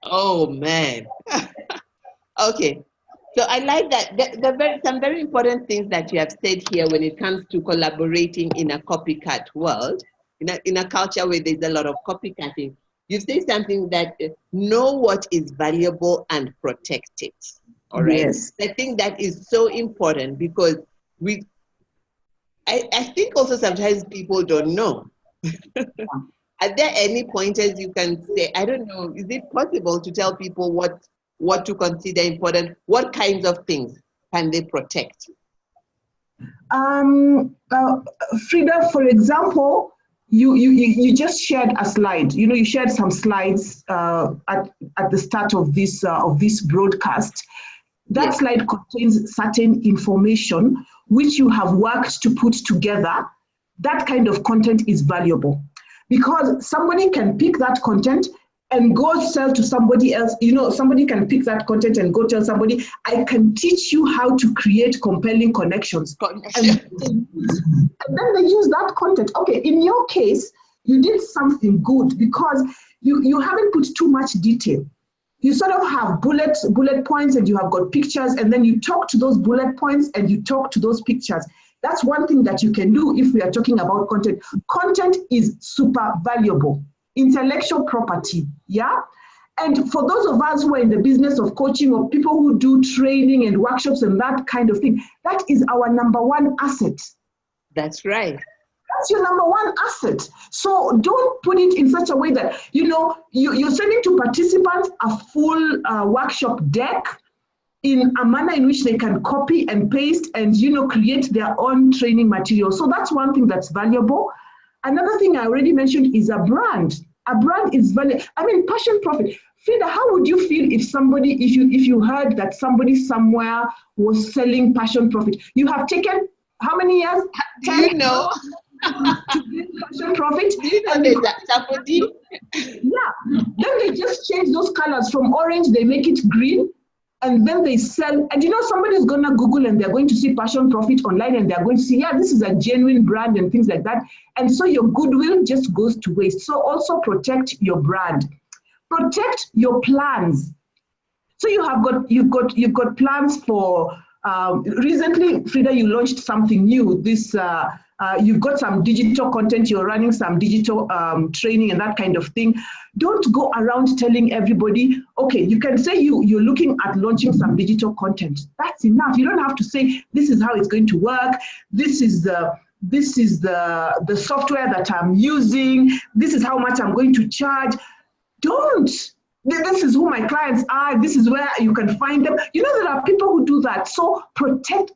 Oh man. Okay. So I like that. Some very important things that you have said here when it comes to collaborating in a copycat world, in a culture where there's a lot of copycatting. You say something that know what is valuable and protect it. All right. Yes. I think that is so important because we. I think also sometimes people don't know. Are there any pointers you can say? I don't know. Is it possible to tell people what to consider important? What kinds of things can they protect? Um, uh, Frida, for example, you just shared a slide. You know, you shared some slides at the start of this broadcast. That Yes. slide contains certain information which you have worked to put together. That kind of content is valuable because somebody can pick that content and go sell to somebody else. You know, somebody can pick that content and go tell somebody, I can teach you how to create compelling connections. And then they use that content. Okay, in your case, you did something good because you haven't put too much detail. You sort of have bullet points and you have got pictures, and then you talk to those bullet points and you talk to those pictures. That's one thing that you can do if we are talking about content. Content is super valuable. Intellectual property, yeah? And for those of us who are in the business of coaching or people who do training and workshops and that kind of thing, that is our number one asset. That's right. That's your number one asset. So don't put it in such a way that, you know, you're sending to participants a full workshop deck in a manner in which they can copy and paste and, you know, create their own training material. So that's one thing that's valuable. Another thing I already mentioned is a brand. A brand is valuable. I mean, passion profit. Frida, how would you feel if you heard that somebody somewhere was selling passion profit? You have taken how many years? 10 you know to get passion profit. You know, there's somebody. Yeah. Then they just change those colors from orange, they make it green, and then they sell. And you know, somebody's gonna Google and they're going to see passion profit online and they're going to see, yeah, this is a genuine brand and things like that. And so your goodwill just goes to waste. So also protect your brand. Protect your plans. So you've got plans for recently, Frida, you launched something new. You've got some digital content, you're running some digital training and that kind of thing. Don't go around telling everybody, okay, you can say you're looking at launching some digital content. That's enough. You don't have to say, this is how it's going to work. This is the software that I'm using. This is how much I'm going to charge. Don't. This is who my clients are. This is where you can find them. You know, there are people who do that. So protect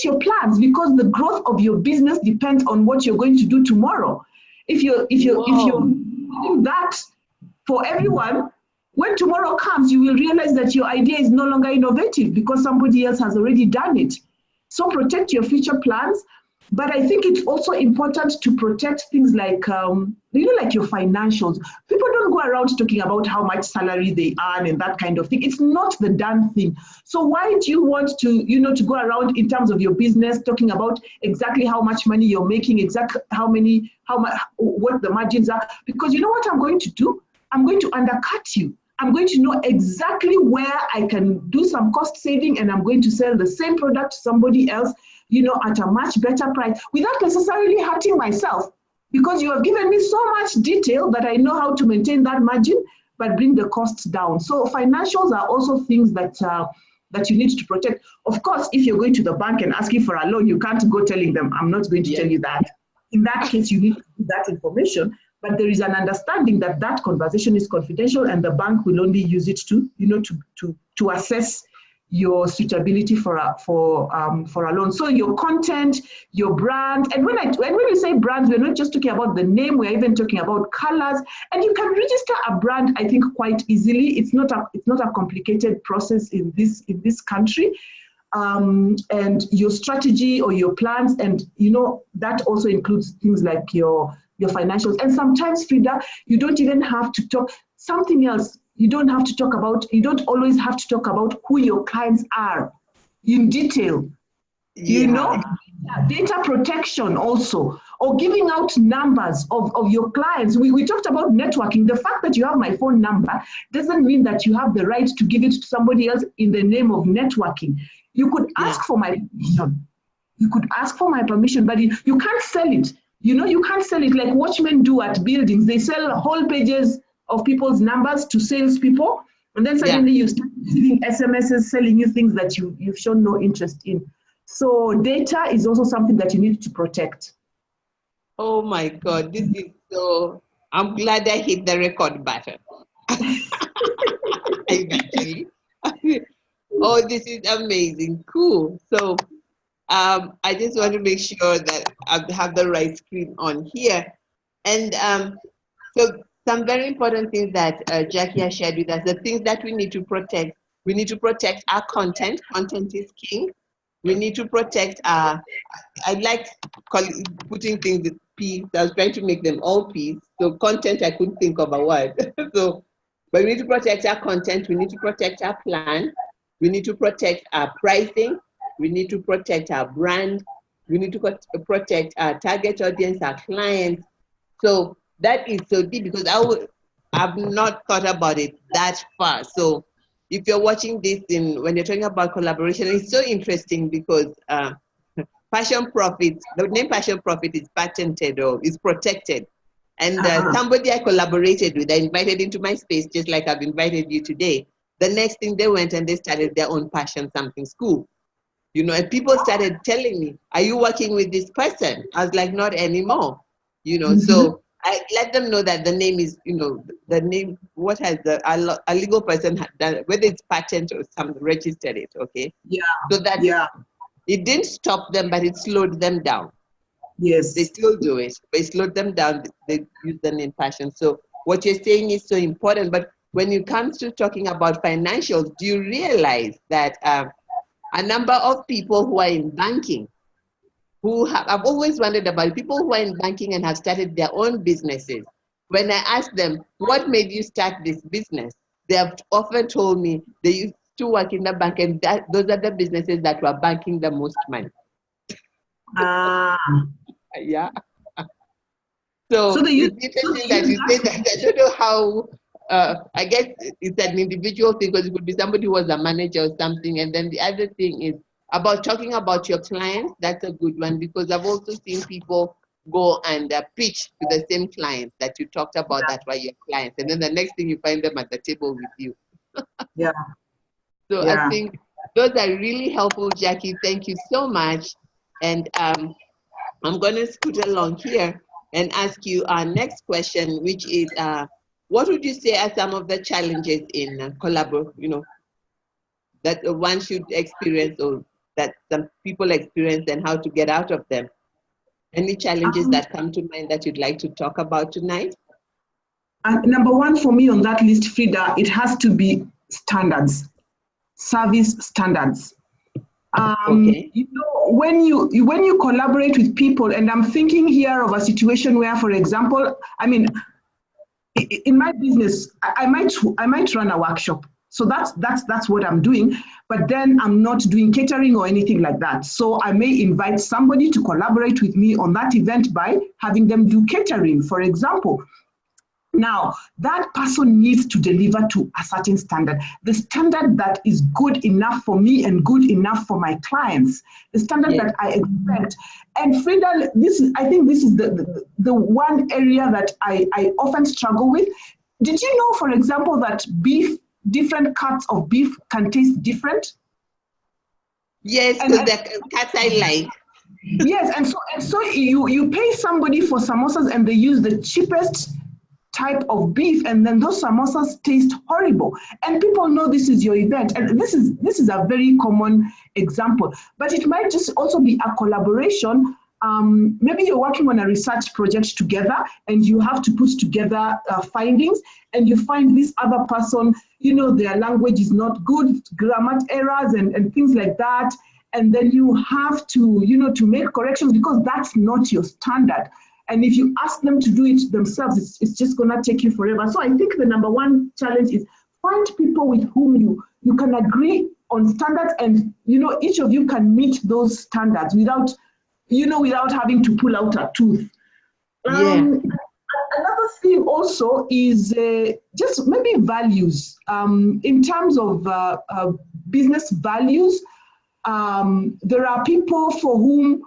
your plans because the growth of your business depends on what you're going to do tomorrow. If you're doing that for everyone, when tomorrow comes, you will realize that your idea is no longer innovative because somebody else has already done it. So protect your future plans. But I think it's also important to protect things like, like your financials. People don't go around talking about how much salary they earn and that kind of thing. It's not the done thing. So why do you want to, to go around in terms of your business, talking about exactly how much money you're making, exactly what the margins are? Because you know what I'm going to do? I'm going to undercut you. I'm going to know exactly where I can do some cost saving and I'm going to sell the same product to somebody else, at a much better price without necessarily hurting myself because you have given me so much detail that I know how to maintain that margin, but bring the costs down. So financials are also things that you need to protect. Of course, if you're going to the bank and asking for a loan, you can't go telling them, I'm not going to tell you that. In that case, you need to do that information. But there is an understanding that that conversation is confidential and the bank will only use it to assess your suitability for a loan. So your content, your brand, and when we say brands, we're not just talking about the name, we're even talking about colors. And you can register a brand, I think, quite easily. It's not a complicated process in this country. And your strategy or your plans, and that also includes things like your financials. And sometimes, Frida, you don't even have to talk something else. You don't always have to talk about who your clients are in detail. Data protection also, or giving out numbers of your clients. We talked about networking. The fact that you have my phone number doesn't mean that you have the right to give it to somebody else in the name of networking. You could ask for my permission. You could ask for my permission, but you can't sell it. You can't sell it like watchmen do at buildings. They sell whole pages of people's numbers to salespeople, and then suddenly you start receiving SMSs selling you things that you've shown no interest in. So data is also something that you need to protect. Oh my God, this is so, I'm glad I hit the record button. Actually. Oh, this is amazing. Cool. So I just want to make sure that I have the right screen on here. And so some very important things that Jaki has shared with us, the things that we need to protect. We need to protect our content. Content is king. We need to protect our, I like putting things with P. I was trying to make them all P's. So content, I couldn't think of a word. But we need to protect our content. We need to protect our plan. We need to protect our pricing. We need to protect our brand. We need to protect our target audience, our clients. So that is so deep because I've not thought about it that far. So if you're watching this when you're talking about collaboration, it's so interesting because Passion Profit, the name Passion Profit is patented or is protected. And somebody I collaborated with, I invited into my space, just like I've invited you today. The next thing they went and they started their own passion something school. And people started telling me, are you working with this person? I was like, not anymore. So I let them know that the name is, the name, what has a legal person had done, whether it's patent or something, registered it, okay? Yeah. So that it didn't stop them, but it slowed them down. Yes. They still do it, but it slowed them down. They use the name passion. So what you're saying is so important. But when it comes to talking about financials, do you realize that a number of people who are in banking, I've always wondered about people who are in banking and have started their own businesses. When I ask them, what made you start this business? They have often told me they used to work in the bank and those are the businesses that were banking the most money. Yeah. So it's interesting that you say that. I don't know how, I guess it's an individual thing because it could be somebody who was a manager or something. And then the other thing is about talking about your clients. That's a good one because I've also seen people go and pitch to the same clients that you talked about that were your clients. And then the next thing you find them at the table with you. So I think those are really helpful, Jaki. Thank you so much. And I'm going to scoot along here and ask you our next question, which is, what would you say are some of the challenges in collaboration, that one should experience or that some people experience and how to get out of them? Any challenges that come to mind that you'd like to talk about tonight? Number one for me on that list, Frida, it has to be standards, service standards. Okay. When you collaborate with people, and I'm thinking here of a situation where, for example, in my business, I might run a workshop. So that's what I'm doing, but then I'm not doing catering or anything like that. So I may invite somebody to collaborate with me on that event by having them do catering, for example. Now, that person needs to deliver to a certain standard, the standard that is good enough for me and good enough for my clients, the standard that I expect. And Frida, I think this is the one area that I often struggle with. Did you know, for example, that different cuts of beef can taste different? Yes, so the cuts I like. Yes, and so you pay somebody for samosas and they use the cheapest type of beef, and then those samosas taste horrible. And people know this is your event, and this is a very common example. But it might just also be a collaboration. Maybe you're working on a research project together, and you have to put together findings, and you find this other person, their language is not good, grammar errors and things like that. And then you have to, to make corrections because that's not your standard. And if you ask them to do it themselves, it's just going to take you forever. So I think the number one challenge is find people with whom you can agree on standards, and each of you can meet those standards without without having to pull out a tooth. Another thing also is just maybe values. In terms of business values, there are people for whom,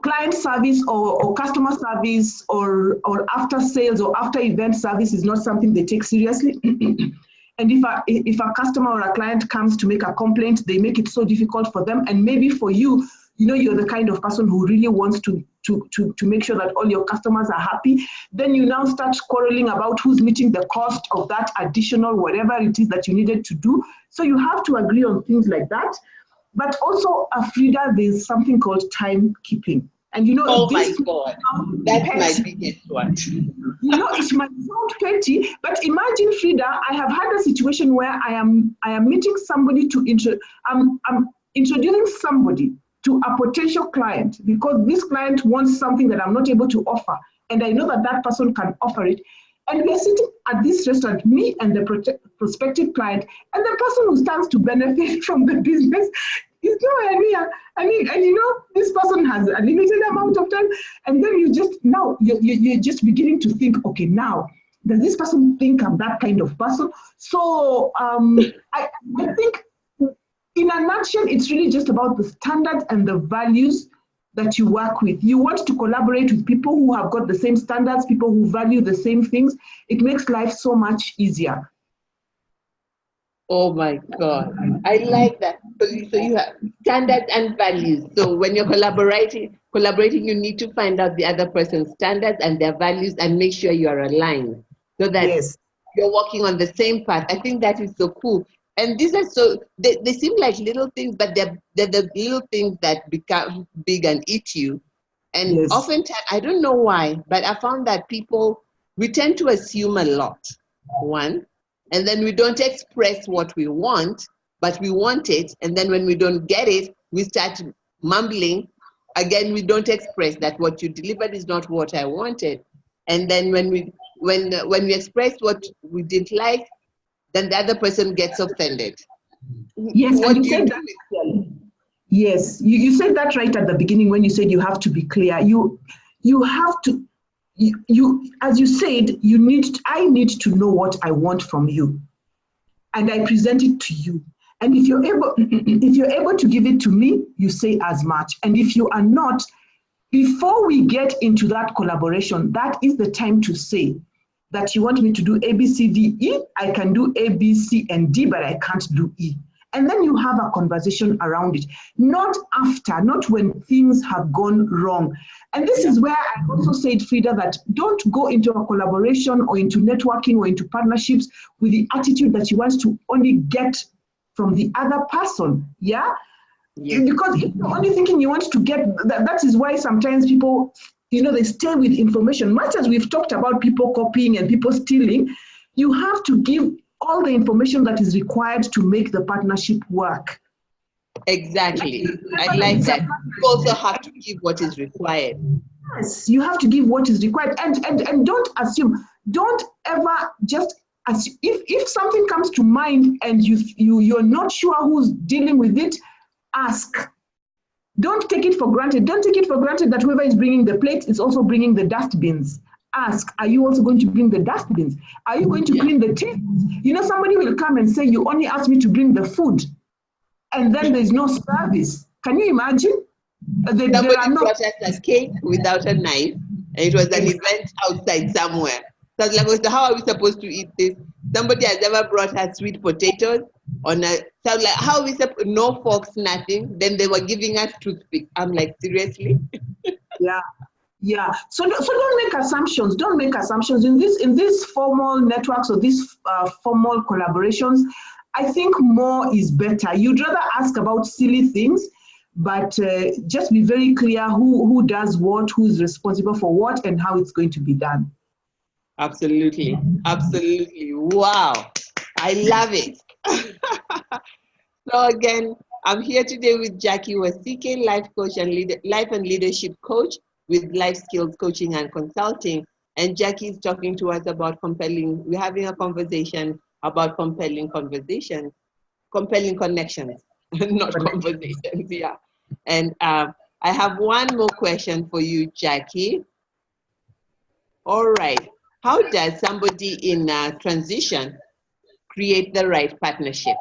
client service or customer service or after sales or after event service is not something they take seriously. And if a customer or a client comes to make a complaint, they make it so difficult for them. And maybe for you, you're the kind of person who really wants to make sure that all your customers are happy. Then you now start quarreling about who's meeting the cost of that additional whatever it is that you needed to do. So you have to agree on things like that. But also, Frida, there's something called timekeeping. And oh my God, that's my biggest one. It might sound petty, but imagine, Frida, I have had a situation where I am meeting somebody I'm introducing somebody to a potential client because this client wants something that I'm not able to offer. And I know that person can offer it. And we're sitting at this restaurant, me and the prospective client, and the person who stands to benefit from the business is nowhere near. And this person has a limited amount of time. And then you're just beginning to think, okay, now, does this person think I'm that kind of person? So I think in a nutshell, it's really just about the standards and the values that you work with. You want to collaborate with people who have got the same standards, people who value the same things. It makes life so much easier. Oh my God, I like that. So you have standards and values. So when you're collaborating, you need to find out the other person's standards and their values and make sure you are aligned so that you're working on the same path. I think that is so cool. And these are they seem like little things, but they're the little things that become big and eat you. And oftentimes, I don't know why, but I found that we tend to assume a lot, one, and then we don't express what we want, but we want it. And then when we don't get it, we start mumbling. Again, we don't express that what you delivered is not what I wanted. And then when we express what we didn't like, then the other person gets offended. Yes, what and you said that. Yes, you said that right at the beginning when you said you have to be clear. You have to. You as you said, I need to know what I want from you, and I present it to you. And if you're able to give it to me, you say as much. And if you are not, before we get into that collaboration, that is the time to say that you want me to do A, B, C, D, E. I can do A, B, C, and D, but I can't do E. And then you have a conversation around it, not after, not when things have gone wrong. And this is where I also said, Frida, that don't go into a collaboration or into networking or into partnerships with the attitude that you want to only get from the other person, yeah? Because if you're only thinking you want to get, that is why sometimes people, they stay with information. Much as we've talked about people copying and people stealing, you have to give all the information that is required to make the partnership work. Exactly. I like that. You also have to give what is required. Yes, you have to give what is required. And don't assume, don't ever just assume. If something comes to mind and you're not sure who's dealing with it, ask. Don't take it for granted. Don't take it for granted that whoever is bringing the plate is also bringing the dustbins. Ask, are you also going to bring the dustbins? Are you going to clean the tables? Somebody will come and say, you only asked me to bring the food. And then there's no service. Can you imagine? Somebody brought us a cake without a knife. And it was an event outside somewhere. So I was like, how are we supposed to eat this? Somebody has ever brought us sweet potatoes on a, so I was like, how are we supposed, no forks, nothing. Then they were giving us toothpicks. I'm like, seriously? Yeah. So don't make assumptions. Don't make assumptions in this formal networks or these formal collaborations. I think more is better. You'd rather ask about silly things, but just be very clear who does what, who's responsible for what, and how it's going to be done. Absolutely. Wow. I love it. So again, I'm here today with Jaki Wasike, life coach and life and leadership coach with life skills coaching and consulting. And Jaki is talking to us about we're having a conversation about compelling connections, not conversations, yeah. And I have one more question for you, Jaki. All right. How does somebody in transition create the right partnership?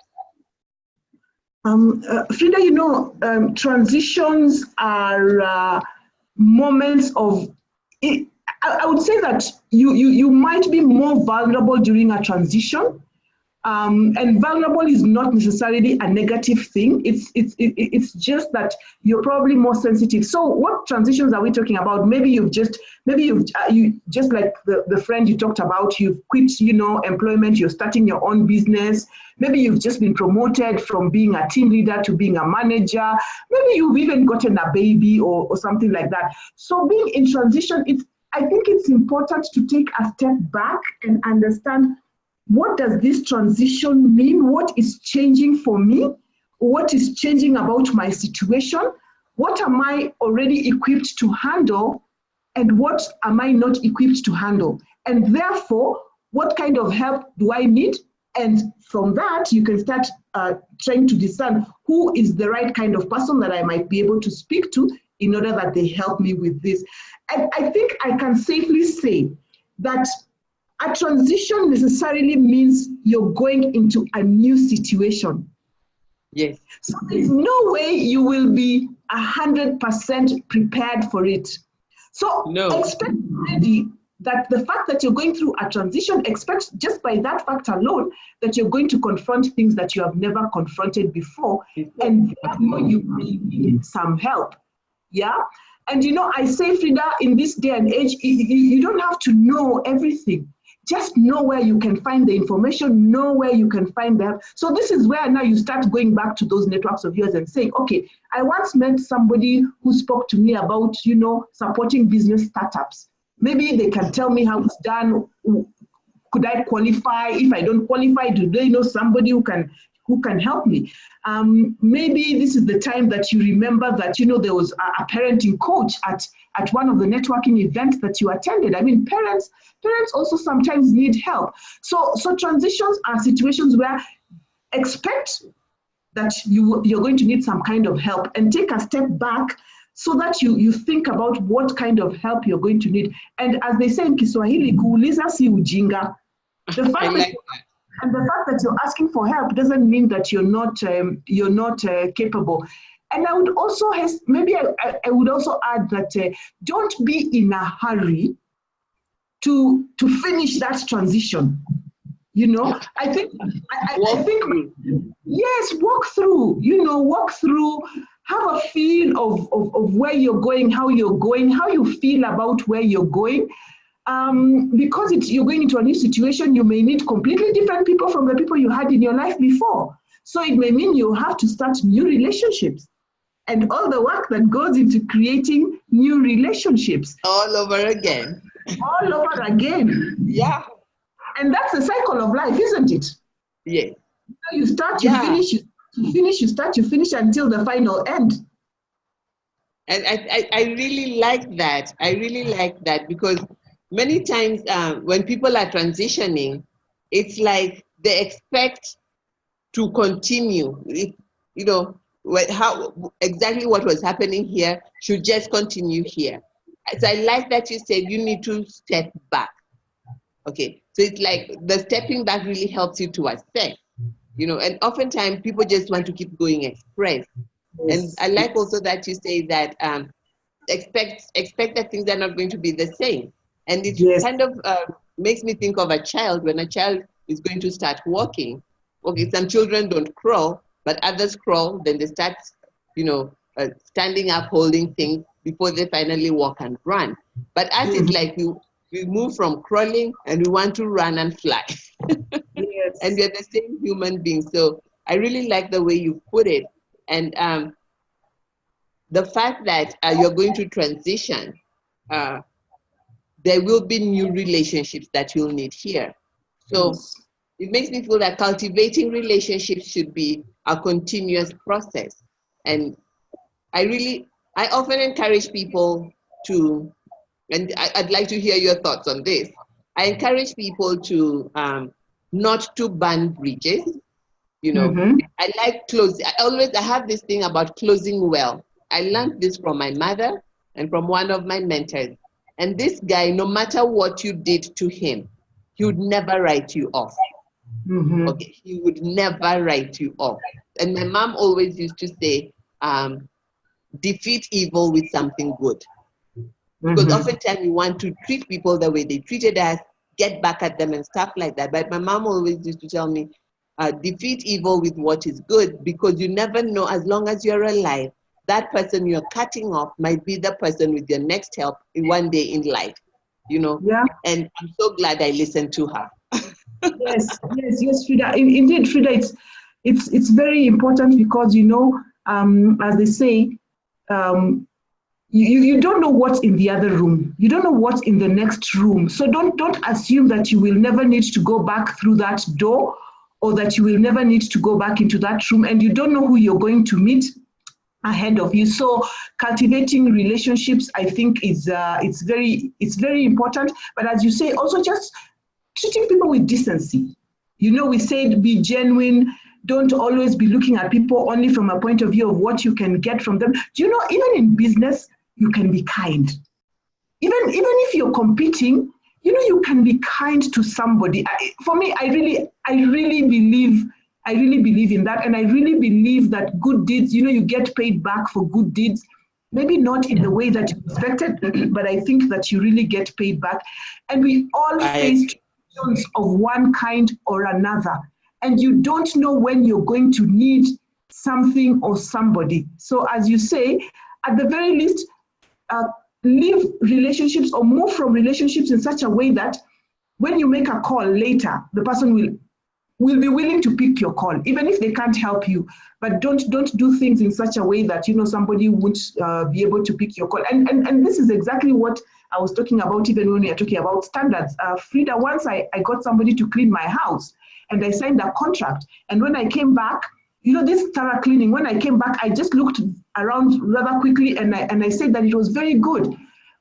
Frida, transitions are moments of, I would say that you might be more vulnerable during a transition. And vulnerable is not necessarily a negative thing. It's just that you're probably more sensitive. So what transitions are we talking about? Maybe you just like the friend you talked about, you've quit, employment, you're starting your own business. Maybe you've just been promoted from being a team leader to being a manager. Maybe you've even gotten a baby or something like that. So being in transition, I think it's important to take a step back and understand, what does this transition mean? What is changing for me? What is changing about my situation? What am I already equipped to handle? And what am I not equipped to handle? And therefore, what kind of help do I need? And from that, you can start trying to discern who is the right kind of person that I might be able to speak to in order that they help me with this. And I think I can safely say that a transition necessarily means you're going into a new situation. Yes. So there's no way you will be 100% prepared for it. So expect already that the fact that you're going through a transition, expect just by that fact alone that you're going to confront things that you have never confronted before, and therefore you may need some help. Yeah. And I say, Frida, in this day and age, you don't have to know everything. Just know where you can find the information, know where you can find them. So this is where now you start going back to those networks of yours and saying, okay, I once met somebody who spoke to me about, supporting business startups. Maybe they can tell me how it's done. Could I qualify? If I don't qualify, do they know somebody who can help me? Maybe this is the time that you remember that, there was a parenting coach at one of the networking events that you attended. I mean, parents also sometimes need help. So transitions are situations where expect that you're going to need some kind of help, and take a step back so that you think about what kind of help you're going to need. And as they say in Kiswahili, kuuliza si ujinga. The fact that you're asking for help doesn't mean that you're not capable. And I would also I would also add that don't be in a hurry to finish that transition. I think yes, walk through, have a feel of where you're going, how you feel about where you're going. Because you're going into a new situation, you may need completely different people from the people you had in your life before. So it may mean you have to start new relationships, and all the work that goes into creating new relationships. All over again. All over again. Yeah. And that's the cycle of life, isn't it? Yes. You start, you finish, you finish, you start, you finish until the final end. And I really like that. I really like that, because many times when people are transitioning, it's like they expect to continue. How exactly what was happening here should just continue here. So I like that you said you need to step back. Okay, so it's like the stepping back really helps you to assess, and oftentimes people just want to keep going express. And I like also that you say that expect that things are not going to be the same. And it kind of makes me think of a child. When a child is going to start walking, okay, some children don't crawl, but others crawl, then they start, standing up, holding things before they finally walk and run. But us, it's like we move from crawling and we want to run and fly. Yes. And we're the same human beings. So I really like the way you put it. And the fact that you're going to transition, there will be new relationships that you'll need here. So it makes me feel that cultivating relationships should be a continuous process. And I often encourage people to, and I'd like to hear your thoughts on this. I encourage people to not to burn bridges. I like I have this thing about closing well I learned this from my mother and from one of my mentors. And this guy, no matter what you did to him, he would never write you off. Mm-hmm. Okay, he would never write you off. And my mom always used to say, defeat evil with something good. Because oftentimes we want to treat people the way they treated us, get back at them and stuff like that. But my mom always used to tell me, defeat evil with what is good, because you never know, as long as you're alive, that person you're cutting off might be the person with your next help in one day in life, you know. Yeah. And I'm so glad I listened to her. Yes, Frida. Indeed, Frida, it's very important because, you know, as they say, you don't know what's in the other room. You don't know what's in the next room. So don't assume that you will never need to go back through that door, or that you will never need to go back into that room, and you don't know who you're going to meet ahead of you. So cultivating relationships, I think, is it's very important. But as you say, also just treating people with decency. You know, we said be genuine. Don't always be looking at people only from a point of view of what you can get from them. Do you know, even in business, you can be kind. Even if you're competing, you know, you can be kind to somebody. For me, I really believe in that, and I really believe that good deeds, you know, you get paid back for good deeds. Maybe not in the way that you expected, but I think that you really get paid back. And we all face situations of one kind or another, and you don't know when you're going to need something or somebody. So as you say, at the very least, leave relationships or move from relationships in such a way that when you make a call later, the person will be willing to pick your call, even if they can't help you. But don't do things in such a way that, you know, somebody won't be able to pick your call. And this is exactly what I was talking about, even when we are talking about standards. Frida, once I got somebody to clean my house, and I signed a contract. And when I came back, you know, this thorough cleaning, when I came back, I just looked around rather quickly, and I said that it was very good.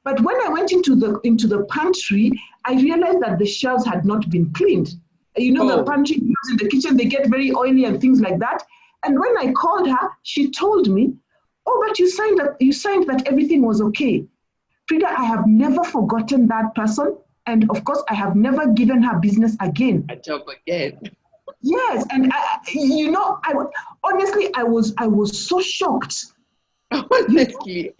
But when I went into the pantry, I realized that the shelves had not been cleaned. You know, the pantry in the kitchen, they get very oily and things like that. And when I called her, she told me, "Oh, but you signed that everything was okay." Frida, I have never forgotten that person. And of course, I have never given her business again. A job again. Yes, and you know, honestly, I was so shocked. Honestly.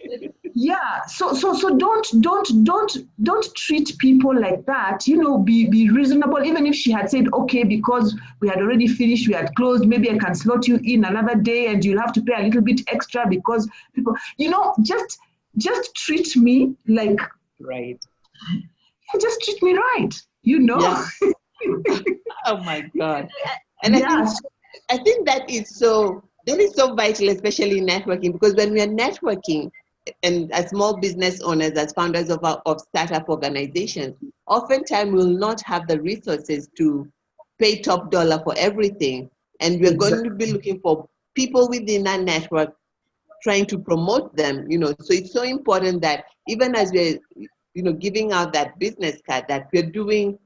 Yeah. So don't treat people like that. You know, be reasonable. Even if she had said, okay, because we had already finished, we had closed, maybe I can slot you in another day, and you'll have to pay a little bit extra because people, you know, just treat me like right. Just treat me right. You know. Yeah. Oh my God. And I think that is so vital, especially in networking, because when we are networking, and as small business owners, as founders of startup organizations, oftentimes we'll not have the resources to pay top dollar for everything. And we're going to be looking for people within our network, trying to promote them, you know. So it's so important that even as we're, you know, giving out that business card, that we're doing,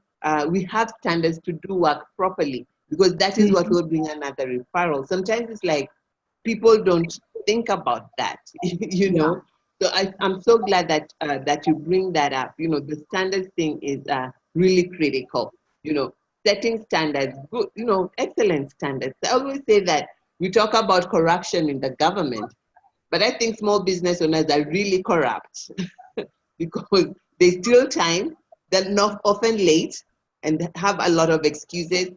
we have standards to do work properly, because that is what will bring another referral. Sometimes it's like people don't think about that, you know. So I'm so glad that that you bring that up. You know, the standards thing is really critical. You know, setting standards, good, you know, excellent standards. I always say that we talk about corruption in the government, but I think small business owners are really corrupt because they steal time, they're not often late, and have a lot of excuses.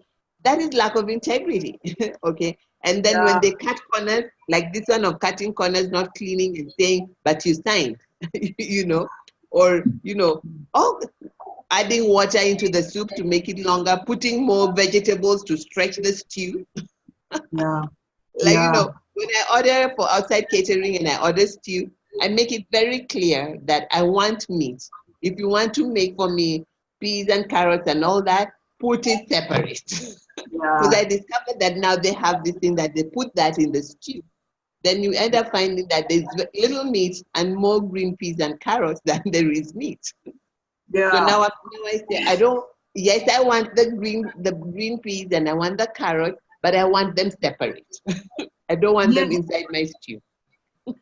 That is lack of integrity, okay? And then when they cut corners, like this one of cutting corners, not cleaning and saying, but you signed, you know, or, you know, adding water into the soup to make it longer, putting more vegetables to stretch the stew. You know, when I order for outside catering and I order stew, I make it very clear that I want meat. If you want to make for me peas and carrots and all that, put it separate. Because I discovered that now they have this thing that they put that in the stew. Then you end up finding that there's little meat and more green peas and carrots than there is meat. So now I say, I want the green peas and I want the carrot, but I want them separate. I don't want them inside my stew.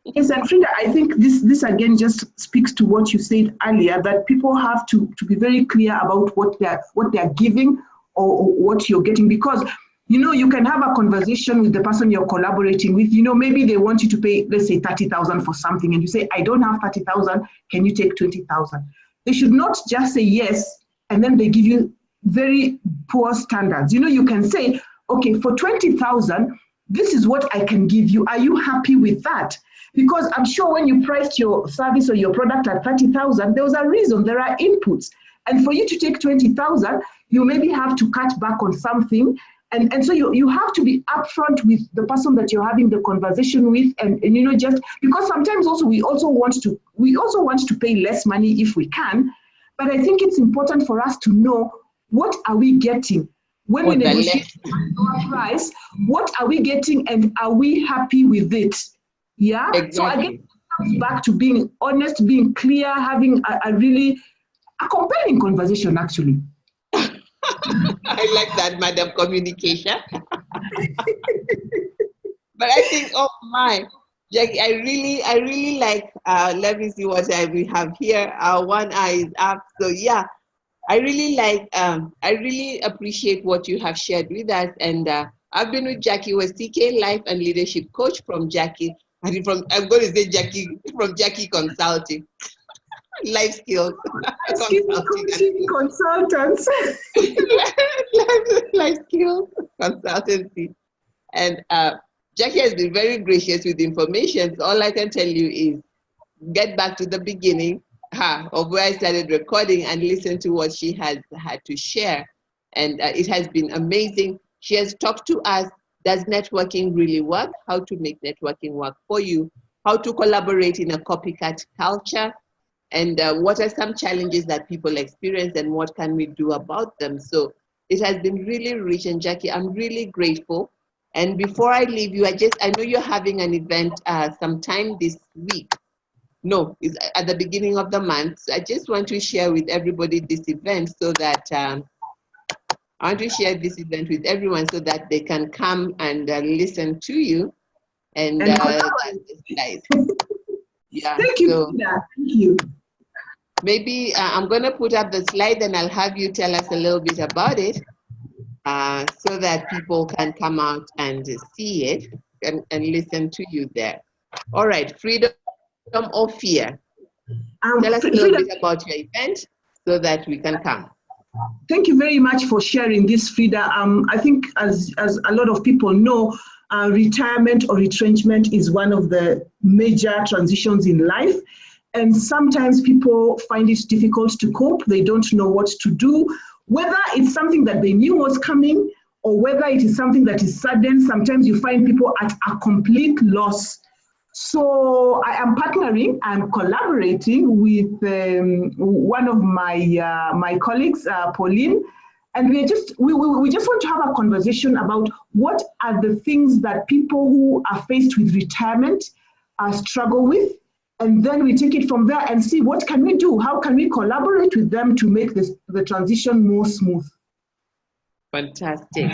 Yes, and Frida, I think this again just speaks to what you said earlier, that people have to be very clear about what they're giving or what you're getting, because you can have a conversation with the person you're collaborating with. Maybe they want you to pay, let's say, 30,000 for something, and you say, I don't have 30,000. Can you take 20,000? They should not just say yes, and then they give you very poor standards. You can say, okay, for 20,000, this is what I can give you. Are you happy with that? Because I'm sure when you priced your service or your product at 30,000, there was a reason, there are inputs. And for you to take 20,000, you maybe have to cut back on something. And so you have to be upfront with the person that you're having the conversation with, and just because sometimes also we also want to pay less money if we can, but I think it's important for us to know, what are we getting when we negotiate our price? What are we getting, and are we happy with it? Yeah. Exactly. So again, it comes back to being honest, being clear, having a compelling conversation, actually. I like that, Madam Communication. But I think, oh my, Jackie, I really like, let me see what we have here. One eye is up. So yeah, I really appreciate what you have shared with us. And I've been with Jaki Wasike, life and leadership coach from Jaki. I'm going to say Jaki, from Jaki Consulting. Life skills. Consultants. Life skills consultancy. And Jackie has been very gracious with information. So all I can tell you is get back to the beginning of where I started recording and listen to what she has had to share. And it has been amazing. She has talked to us, does networking really work? How to make networking work for you? How to collaborate in a copycat culture? And what are some challenges that people experience, and what can we do about them? So it has been really rich. And Jackie, I'm really grateful. And before I leave you, I know you're having an event sometime this week. No, it's at the beginning of the month. So I just want to share with everybody this event, so that I want to share this event with everyone so that they can come and listen to you. And yeah. Thank you. So, thank you. Maybe I'm going to put up the slide, and I'll have you tell us a little bit about it, so that people can come out and see it and listen to you there. All right, freedom or fear. Tell us a little bit about your event so that we can come. Thank you very much for sharing this, Frida. I think as a lot of people know, retirement or retrenchment is one of the major transitions in life. And sometimes people find it difficult to cope. They don't know what to do, whether it's something that they knew was coming or whether it is something that is sudden. Sometimes you find people at a complete loss. So I am partnering, I'm collaborating with one of my colleagues, Pauline, and we just want to have a conversation about what are the things that people who are faced with retirement struggle with. And then we take it from there and see what can we do? How can we collaborate with them to make the transition more smooth? Fantastic.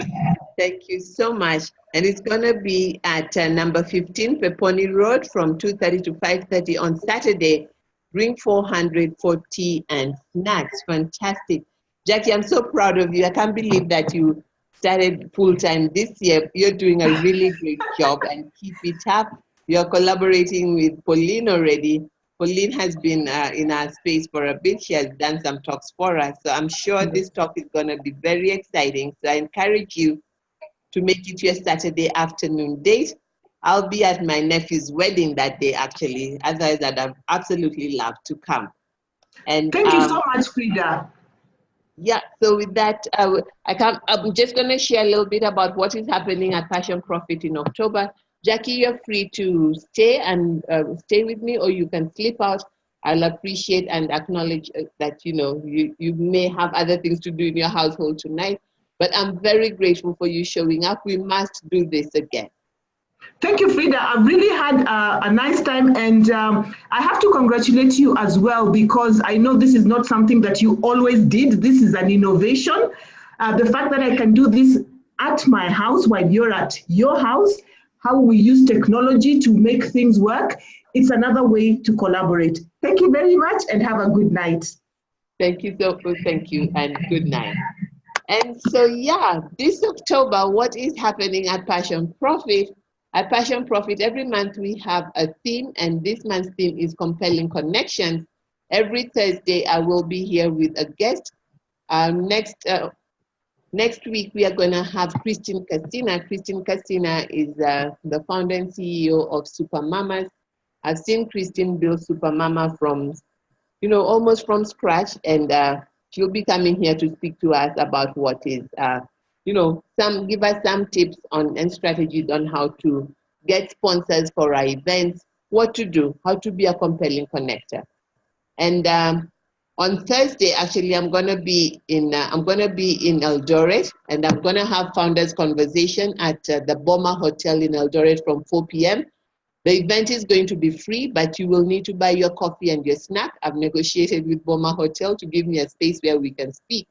Thank you so much. And it's going to be at number 15 Peponi Road from 2:30 to 5:30 on Saturday. Bring 440 and snacks. Fantastic. Jackie, I'm so proud of you. I can't believe that you started full-time this year. You're doing a really great job, and keep it up. You're collaborating with Pauline already. Pauline has been in our space for a bit. She has done some talks for us. So I'm sure this talk is going to be very exciting. So I encourage you to make it your Saturday afternoon date. I'll be at my nephew's wedding that day, actually. Otherwise, I'd have absolutely loved to come. And thank you so much, Frida. Yeah, so with that, I'm just going to share a little bit about what is happening at Passion Profit in October. Jackie, you're free to stay and stay with me, or you can slip out. I'll appreciate and acknowledge that, you may have other things to do in your household tonight, but I'm very grateful for you showing up. We must do this again. Thank you, Frida. I've really had a nice time, and I have to congratulate you as well, because I know this is not something that you always did. This is an innovation. The fact that I can do this at my house while you're at your house how we use technology to make things work. It's another way to collaborate. Thank you very much and have a good night. Thank you so much. Thank you and good night. And so, yeah, this October, what is happening at Passion Profit? At Passion Profit, every month we have a theme, and this month's theme is compelling connections. Every Thursday, I will be here with a guest. Next week, we are going to have Christine Castina. Christine Castina is the founder and CEO of Super Mamas. I've seen Christine build Super Mama from, almost from scratch, and she'll be coming here to speak to us about what is, give us some tips on and strategies on how to get sponsors for our events, what to do, how to be a compelling connector. And on Thursday, actually, I'm gonna be in Eldoret, and I'm gonna have founders conversation at the Boma Hotel in Eldoret from 4 p.m. The event is going to be free, but you will need to buy your coffee and your snack. I've negotiated with Boma Hotel to give me a space where we can speak.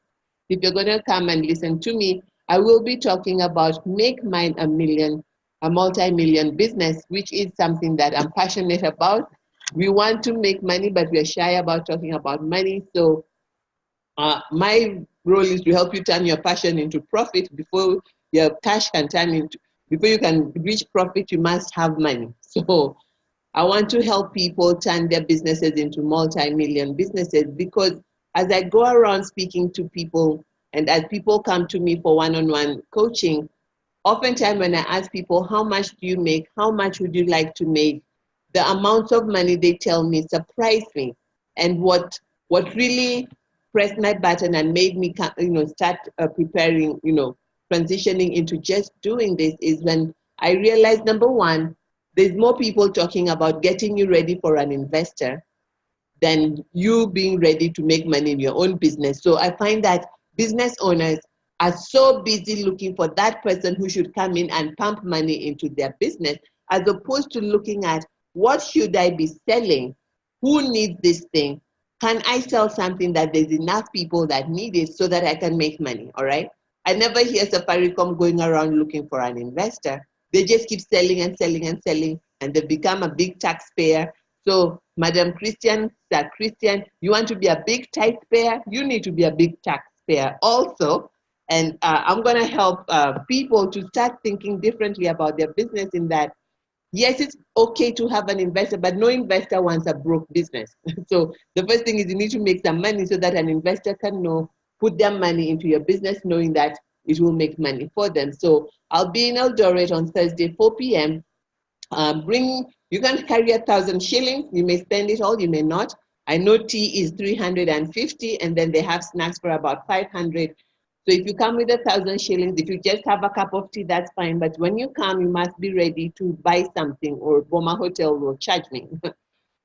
If you're gonna come and listen to me, I will be talking about Make Mine a multi-million business, which is something that I'm passionate about. We want to make money, but we're shy about talking about money. So my role is to help you turn your passion into profit. Before your cash can before you can reach profit, you must have money. So I want to help people turn their businesses into multi-million businesses, because as I go around speaking to people and as people come to me for one-on-one coaching, oftentimes when I ask people, how much do you make? How much would you like to make? The amounts of money they tell me surprise me. And what really pressed my button and made me start preparing, transitioning into just doing this is when I realized, number one, there's more people talking about getting you ready for an investor than you being ready to make money in your own business. So I find that business owners are so busy looking for that person who should come in and pump money into their business, as opposed to looking at, what should I be selling? Who needs this thing? Can I sell something that there's enough people that need it so that I can make money, all right? I never hear Safaricom going around looking for an investor. They just keep selling and selling and selling, and they become a big taxpayer. So, Madam Christian, Sir Christian, you want to be a big taxpayer? You need to be a big taxpayer also. And I'm going to help people to start thinking differently about their business, in that, yes, it's okay to have an investor, but no investor wants a broke business. So the first thing is you need to make some money so that an investor can put their money into your business, knowing that it will make money for them. So I'll be in Eldoret on Thursday, 4 p.m. You can carry 1,000 shillings. You may spend it all, you may not. I know tea is 350, and then they have snacks for about 500. So if you come with 1,000 shillings, if you just have a cup of tea, that's fine. But when you come, you must be ready to buy something, or Boma Hotel will charge me.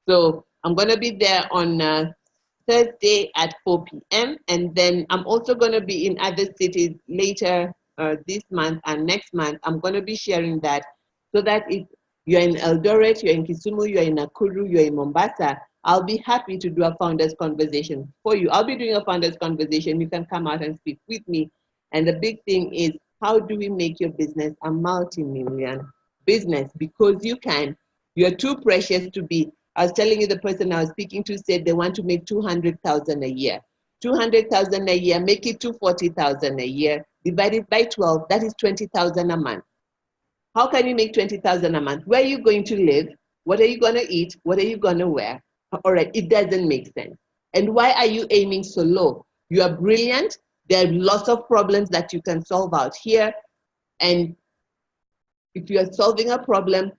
So I'm going to be there on Thursday at 4 p.m. And then I'm also going to be in other cities later this month and next month. I'm going to be sharing that, so that if you're in Eldoret, you're in Kisumu, you're in Nakuru, you're in Mombasa, I'll be happy to do a founders conversation for you. I'll be doing a founders conversation. You can come out and speak with me. And the big thing is, how do we make your business a multi-million business? Because you can. You're too precious to be. I was telling you, the person I was speaking to said they want to make 200,000 a year. 200,000 a year, make it 240,000 a year, divided by 12, that is 20,000 a month. How can you make 20,000 a month? Where are you going to live? What are you going to eat? What are you going to wear? All right, it doesn't make sense. And why are you aiming so low? You are brilliant. There are lots of problems that you can solve out here. And if you are solving a problem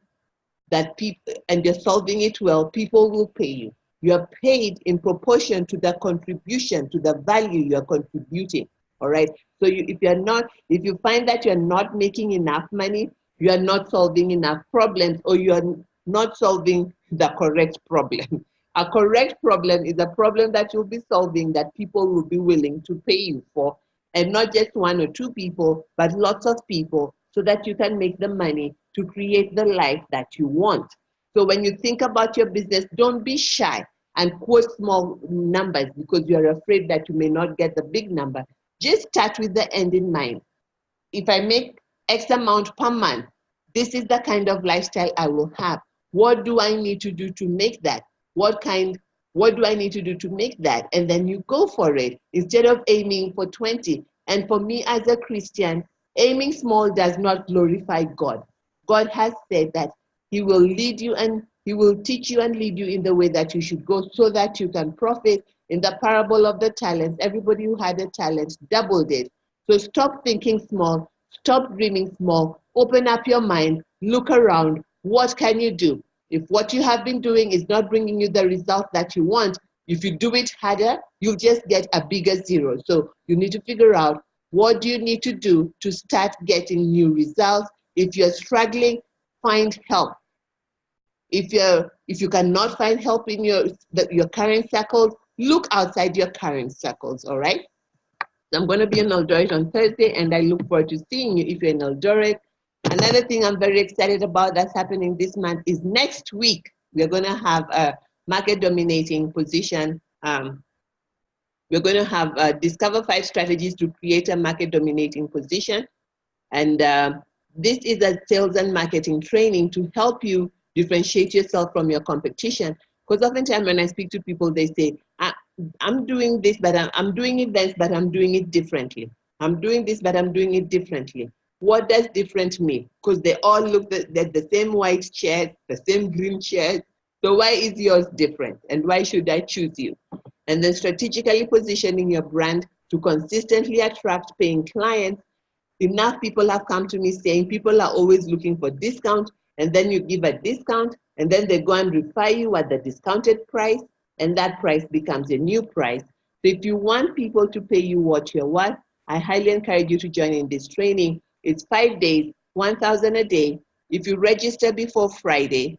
and you're solving it well, people will pay you. You are paid in proportion to the contribution, to the value you are contributing. All right. So if you find that you're not making enough money, you are not solving enough problems, or you are not solving the correct problem. A correct problem is a problem that you'll be solving that people will be willing to pay you for, and not just one or two people, but lots of people, so that you can make the money to create the life that you want. So when you think about your business, don't be shy and quote small numbers because you're afraid that you may not get the big number. Just start with the end in mind. If I make X amount per month, This is the kind of lifestyle I will have. What do I need to do to make that? What do I need to do to make that? And then you go for it instead of aiming for 20. And for me as a Christian, aiming small does not glorify God. God has said that he will lead you and he will teach you and lead you in the way that you should go so that you can profit. In the parable of the talents, everybody who had a talent doubled it. So stop thinking small, stop dreaming small, open up your mind, look around. What can you do? If what you have been doing is not bringing you the result that you want, if you do it harder, you'll just get a bigger zero. So you need to figure out, what do you need to do to start getting new results? If you're struggling, find help. If you cannot find help in your current circles, look outside your current circles, all right? So I'm going to be in Eldoret on Thursday, and I look forward to seeing you if you're in Eldoret. Another thing I'm very excited about that's happening this month is next week, we're going to have a market dominating position. We're going to have discover 5 strategies to create a market dominating position. And this is a sales and marketing training to help you differentiate yourself from your competition. Because oftentimes when I speak to people, they say, I'm doing this, but I'm doing it this, but I'm doing it differently. I'm doing this, but I'm doing it differently. What does different mean? Because they all look at the same white chairs, the same green chairs. So why is yours different? And why should I choose you? And then strategically positioning your brand to consistently attract paying clients. Enough people have come to me saying people are always looking for discount, and then you give a discount, and then they go and refer you at the discounted price, and that price becomes a new price. So if you want people to pay you what you're worth, I highly encourage you to join in this training. It's 5 days, 1,000 a day. If you register before Friday,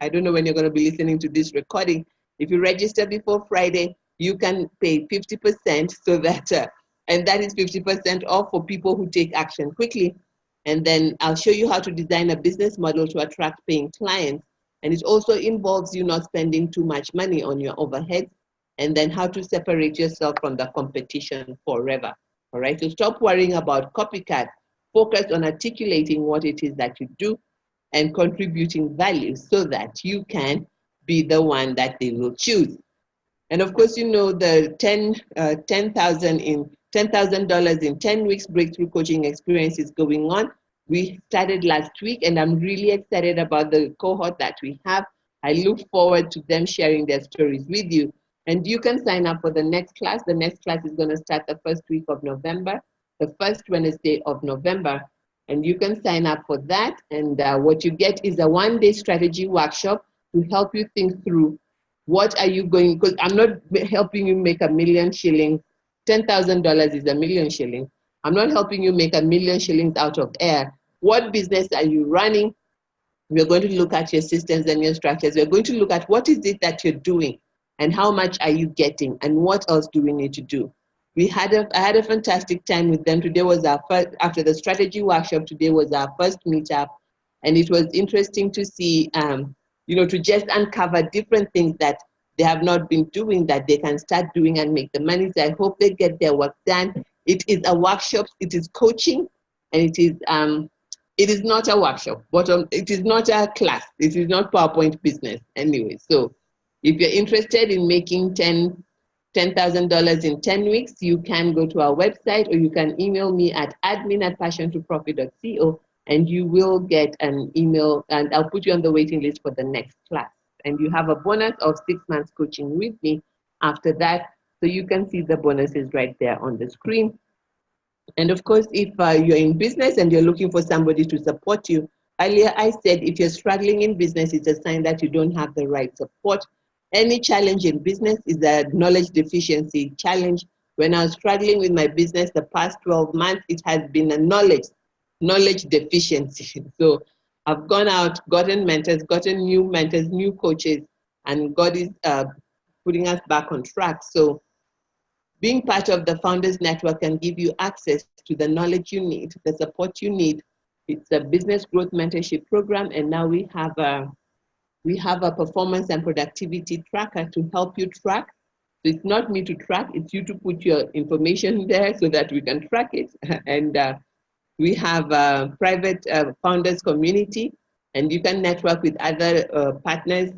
I don't know when you're going to be listening to this recording. If you register before Friday, you can pay 50% so that, and that is 50% off for people who take action quickly. And then I'll show you how to design a business model to attract paying clients. And it also involves you not spending too much money on your overheads, and then how to separate yourself from the competition forever. All right, so stop worrying about copycat. Focus on articulating what it is that you do and contributing value so that you can be the one that they will choose. And of course, you know, the $10,000 in 10 weeks breakthrough coaching experience is going on. We started last week, and I'm really excited about the cohort that we have. I look forward to them sharing their stories with you. And you can sign up for the next class. The next class is going to start the first week of November, the first Wednesday of November. And you can sign up for that. And what you get is a one-day strategy workshop to help you think through what are you going, because I'm not helping you make $1 million shillings. $10,000 is $1 million shillings. I'm not helping you make $1 million shillings out of air. What business are you running? We're going to look at your systems and your structures. We're going to look at what is it that you're doing and how much are you getting and what else do we need to do. I had a fantastic time with them. Today was our first, after the strategy workshop, today was our first meetup. And it was interesting to see, you know, to just uncover different things that they have not been doing that they can start doing and make the money. So I hope they get their work done. It is a workshop, it is coaching, and it is not a workshop, but it is not a class. It is not PowerPoint business anyway. So if you're interested in making $10,000 in 10 weeks, you can go to our website, or you can email me at admin@passiontoprofit.co, and you will get an email, and I'll put you on the waiting list for the next class. And you have a bonus of 6 months coaching with me after that. So you can see the bonuses right there on the screen. And of course, if you're in business and you're looking for somebody to support you, earlier I said if you're struggling in business, it's a sign that you don't have the right support. Any challenge in business is a knowledge deficiency challenge. When I was struggling with my business the past 12 months, it has been a knowledge deficiency. So I've gone out, gotten mentors, gotten new coaches, and God is putting us back on track. So being part of the Founders Network can give you access to the knowledge you need, the support you need. It's a business growth mentorship program, and now we have a performance and productivity tracker to help you track. So it's not me to track, it's you to put your information there so that we can track it. And We have a private founders community, and you can network with other partners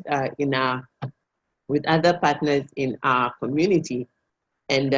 in our community. And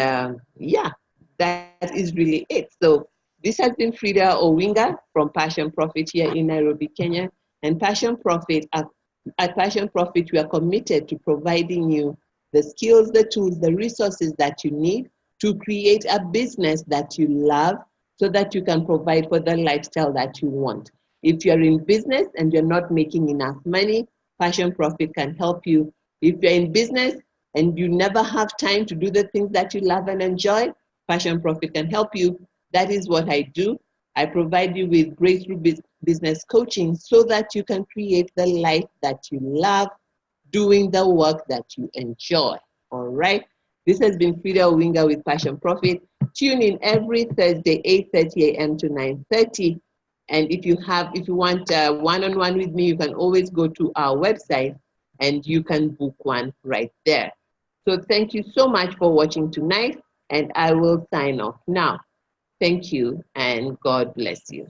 yeah, that is really it. So this has been Frida Owinga from Passion Profit here in Nairobi, Kenya. And Passion Profit, at Passion Profit, we are committed to providing you the skills, the tools, the resources that you need to create a business that you love so that you can provide for the lifestyle that you want. If you're in business and you're not making enough money, Passion Profit can help you. If you're in business and you never have time to do the things that you love and enjoy, Passion Profit can help you. That is what I do. I provide you with breakthrough business coaching so that you can create the life that you love, doing the work that you enjoy. All right. This has been Frida Owinga with Passion Profit. Tune in every Thursday, 8:30 a.m. to 9:30. And if you want one-on-one with me, you can always go to our website and you can book one right there. So thank you so much for watching tonight, and I will sign off now. Thank you, and God bless you.